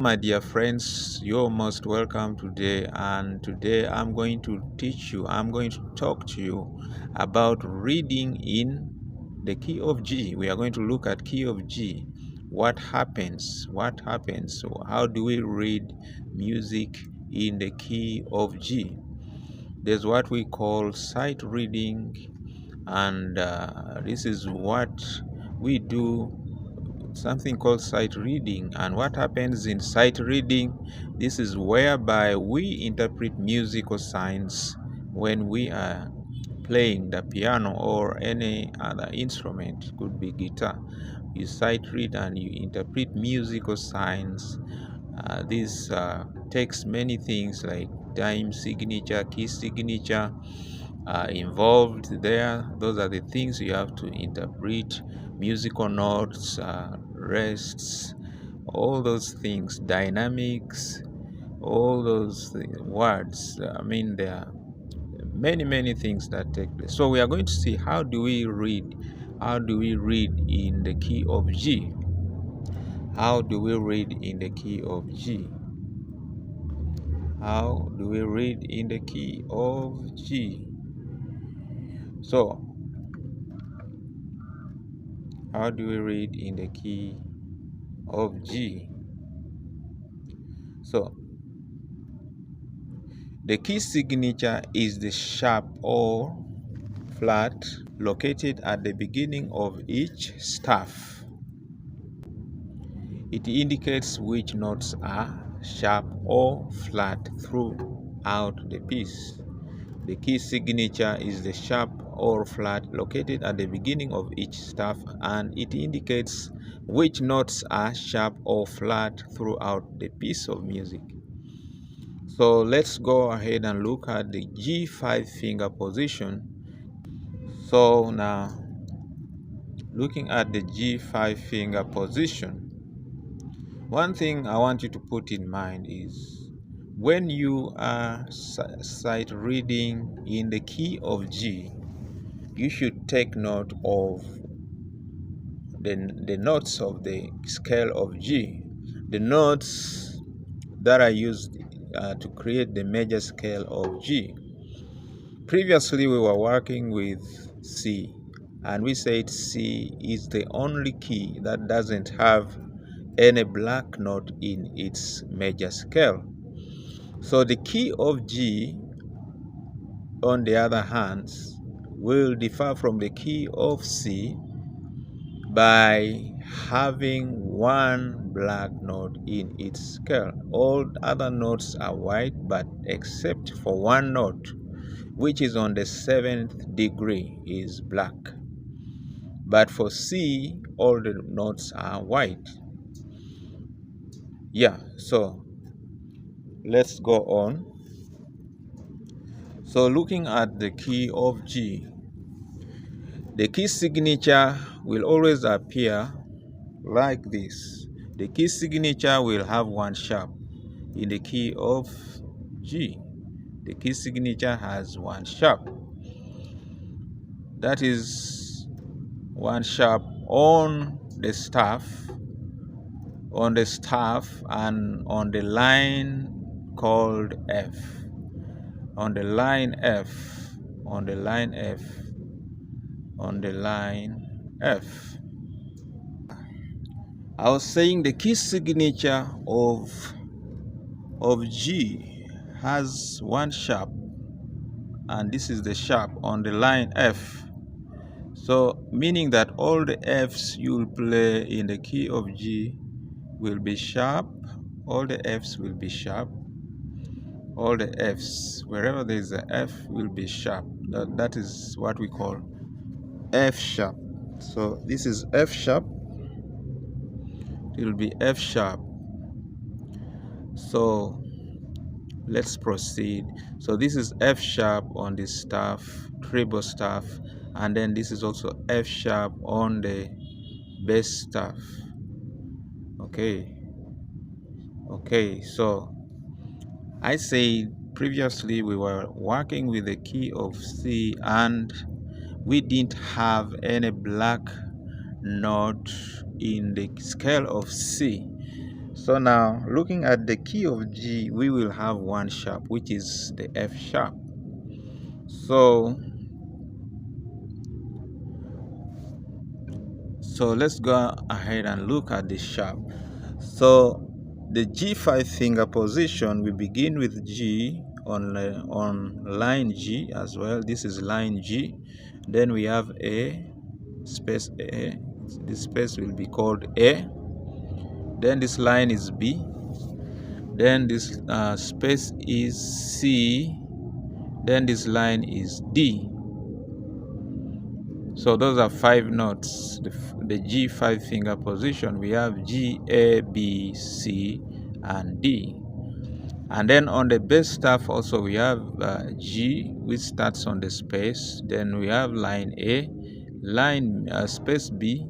My dear friends, you're most welcome today, and today I'm going to talk to you about reading in the key of G. We are going to look at key of G. What happens? So how do we read music in the key of G? There's what we call sight reading, and this is what we do, something called sight reading. And what happens in sight reading, this is whereby we interpret musical signs when we are playing the piano or any other instrument. Could be guitar. You sight read and you interpret musical signs. This takes many things like time signature, key signature involved there. Those are the things you have to interpret: musical notes, rests, all those things, dynamics, all those words. There are many things that take place. So we are going to see how do we read in the key of G. How do we read in the key of G? How do we read in the key of G? So how do we read in the key of G? So the key signature is the sharp or flat located at the beginning of each staff. It indicates which notes are sharp or flat throughout the piece. The key signature is the sharp or flat located at the beginning of each staff, and it indicates which notes are sharp or flat throughout the piece of music. So let's go ahead and look at the G5 finger position. So now, looking at the G5 finger position, one thing I want you to put in mind is when you are sight reading in the key of G, you should take note of the notes of the scale of G, the notes that are used to create the major scale of G. Previously, we were working with C, and we said C is the only key that doesn't have any black note in its major scale. So the key of G, on the other hand, will differ from the key of C by having one black note in its scale. All other notes are white, but except for one note, which is on the 7th degree, is black. But for C, all the notes are white. Yeah, so let's go on. So looking at the key of G, the key signature will always appear like this. The key signature will have one sharp in the key of G. The key signature has one sharp. That is one sharp on the staff, and on the line called F. On the line F. I was saying the key signature of G has one sharp, and this is the sharp on the line F. So meaning that all the F's you will play in the key of G will be sharp. All the F's will be sharp. All the F's, wherever there is a F, will be sharp. That is what we call F sharp. So this is F sharp. It will be F sharp. So let's proceed. So this is F sharp on the staff, treble staff, and then this is also F sharp on the bass staff. Okay, so I said previously we were working with the key of C, and we didn't have any black note in the scale of C. So now, looking at the key of G, we will have one sharp, which is the F sharp. So let's go ahead and look at the sharp. So the G5 finger position, we begin with G on line G as well. This is line G. Then we have A, space A. This space will be called A. Then this line is B. Then this space is C. Then this line is D. So those are 5 notes. The G5 finger position, we have G, A, B, C, and D. And then on the bass staff also we have G, which starts on the space. Then we have line A, line space B.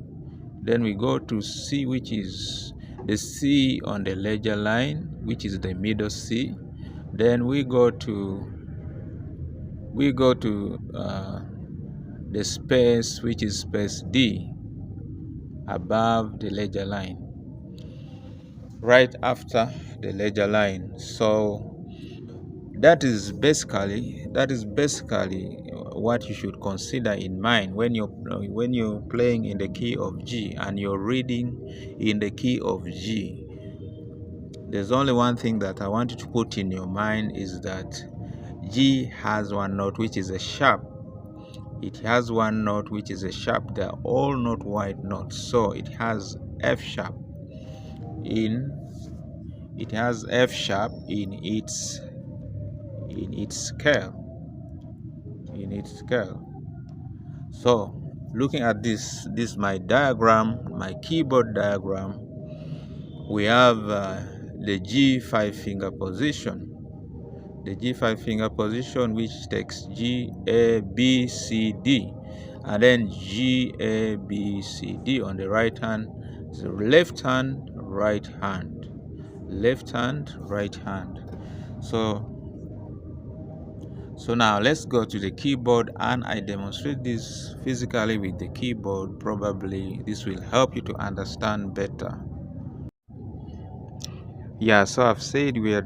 Then we go to C, which is the C on the ledger line, which is the middle C. Then we go to the space, which is space D, above the ledger line, right after the ledger line. So that is basically what you should consider in mind when you're playing in the key of G and you're reading in the key of G. There's only one thing that I want you to put in your mind, is that G has one note which is a sharp. It has one note which is a sharp. They're all not wide notes. So it has F sharp in its scale. So looking at this is my diagram, my keyboard diagram. We have the G5 finger position. The G5 finger position, which takes G, A, B, C, D, and then G, A, B, C, D on the right hand. So left hand, right hand, left hand, right hand. So now let's go to the keyboard and I demonstrate this physically with the keyboard. Probably this will help you to understand better. Yeah, so I've said we are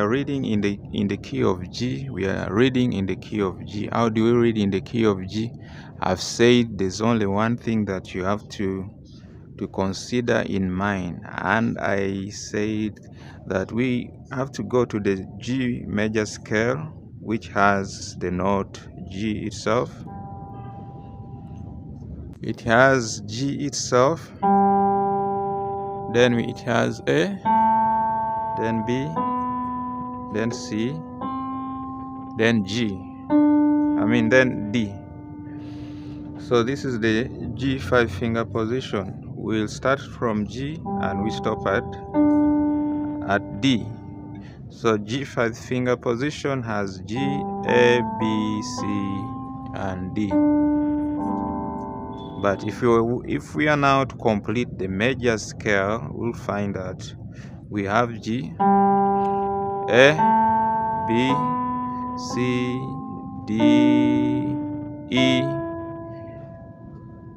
reading in the key of G. We are reading in the key of G. How do we read in the key of G? I've said there's only one thing that you have to consider in mind, and I said that we have to go to the G major scale, which has the note G itself. It has G itself. Then it has A, then B, then C, then then D. So this is the G5 finger position. We'll start from G and we stop at D. So G5 finger position has G, A, B, C, and D. But if we are now to complete the major scale, we'll find that we have G, A, B, C, D, E,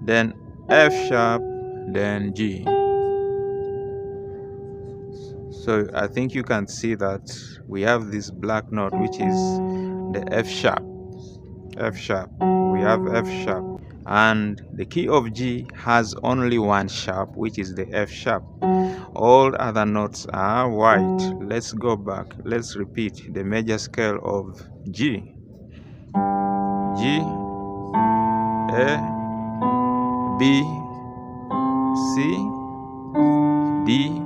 then F sharp, then G. So I think you can see that we have this black note, which is the F sharp. We have F sharp. And the key of G has only one sharp, which is the F sharp. All other notes are white. Let's go back. Let's repeat the major scale of G. G, A, B, C, D.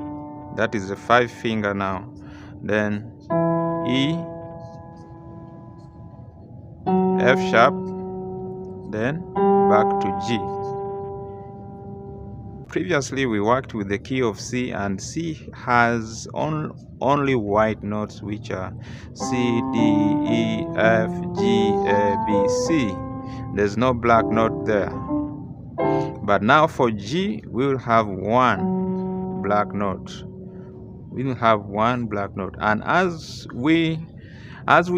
That is the 5 finger now. Then E, F sharp, then back to G. Previously we worked with the key of C, and C has only white notes, which are C, D, E, F, G, A, B, C. There's no black note there. But now for G, we will have one black note. And as we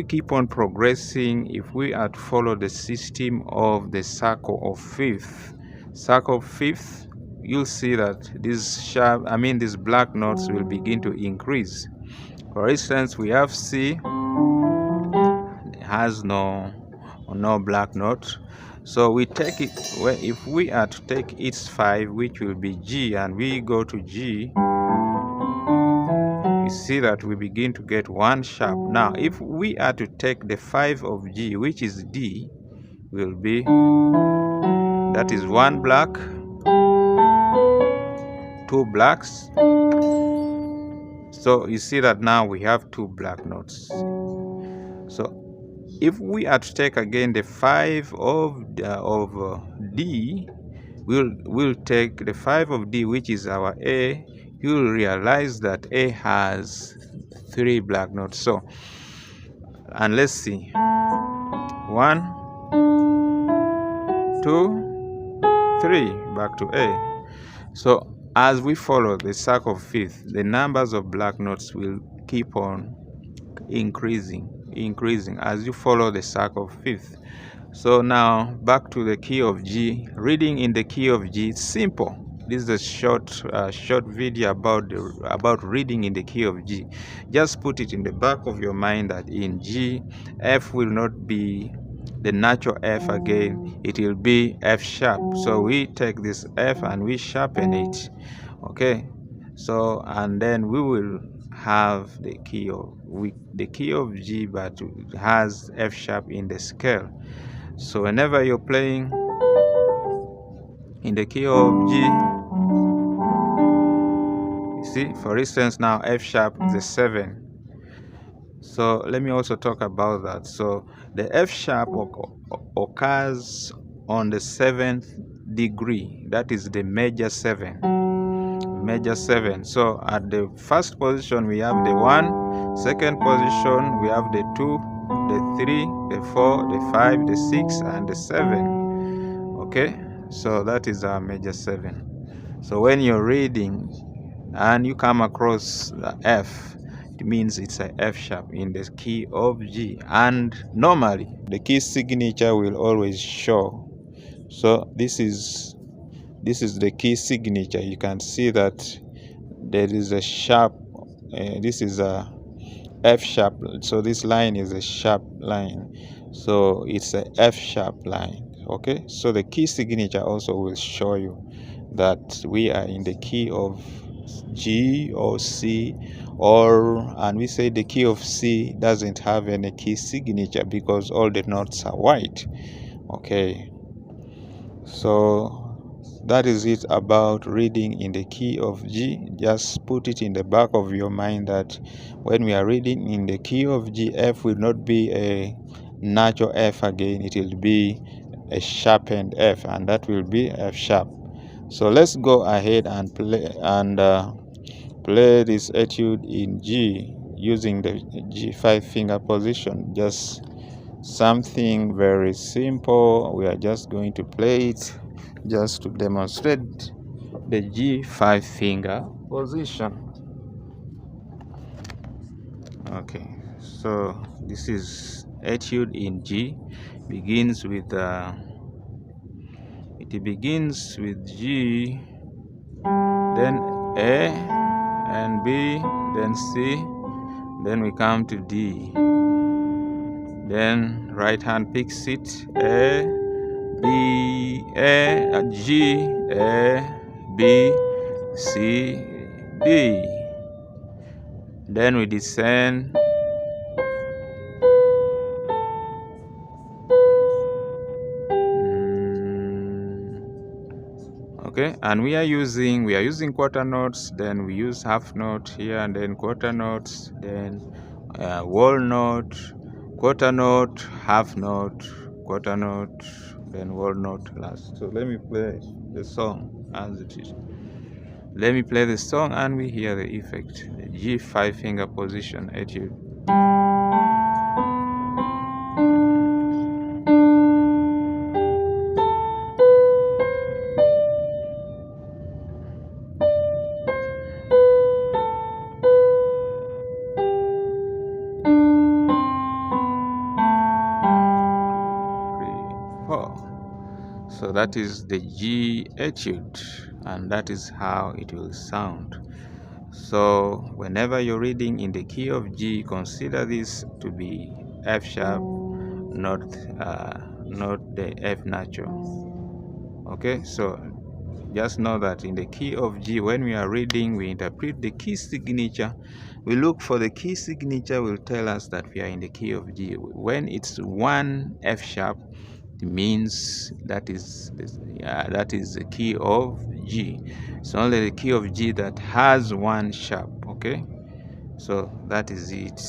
keep on progressing, if we are to follow the system of the circle of fifth, you'll see that these black notes will begin to increase. For instance, we have C, has no black note, so we take it. If we are to take its 5, which will be G, and we go to G, you see that we begin to get 1 sharp. Now if we are to take the 5 of G, which is D, will be, that is 1 black, 2 blacks. So you see that now we have 2 black notes. So if we are to take again the 5 of D, we'll take the 5 of D, which is our A. You'll realize that A has 3 black notes. So, and let's see, 1, 2, 3, back to A. So as we follow the stack of fifth, the numbers of black notes will keep on increasing as you follow the stack of fifth. So now back to the key of G. Reading in the key of G, it's simple. This is a short video about reading in the key of G. Just put it in the back of your mind that in G, F will not be the natural F again, it will be F sharp. So we take this F and we sharpen it. Okay, so and then we will have the key of G, but it has F sharp in the scale. So whenever you're playing in the key of G, you see, for instance, now F sharp is a 7. So let me also talk about that. So the F sharp occurs on the 7th degree, that is the major 7. So at the first position we have the 1, second position we have the 2, the 3, the 4, the 5, the 6, and the 7. Okay, so that is our major 7. So when you're reading and you come across the F, it means it's a F sharp in the key of G, and normally the key signature will always show. So this is the key signature. You can see that there is a sharp, this is a F sharp, so this line is a sharp line, so it's a F sharp line. Okay, so the key signature also will show you that we are in the key of G or C, and we say the key of C doesn't have any key signature because all the notes are white. Okay, so that is it about reading in the key of G. Just put it in the back of your mind that when we are reading in the key of G, F will not be a natural F again, it will be a sharpened F, and that will be F sharp. So let's go ahead and play this etude in G using the G5 finger position. Just something very simple. We are just going to play it just to demonstrate the G5 finger position. Okay, so this is etude in G. Begins with it begins with G, then A and B, then C, then we come to D, then right hand picks it, A, B, A, G, A, B, C, D. Then we descend, okay, and we are using quarter notes, then we use half note here, and then quarter notes, then whole note, quarter note, half note, quarter note, then whole note last. So let me play the song as it is. Let me play the song and we hear the effect. The G5 finger position etude. So that is the G etude. and that is how it will sound. So whenever you're reading in the key of G, consider this to be F sharp, not the F natural. Okay, so just know that in the key of G, when we are reading, we interpret the key signature. We look for the key signature will tell us that we are in the key of G. When it's one F sharp, it means that is the key of G. It's only the key of G that has one sharp. Okay, so that is it.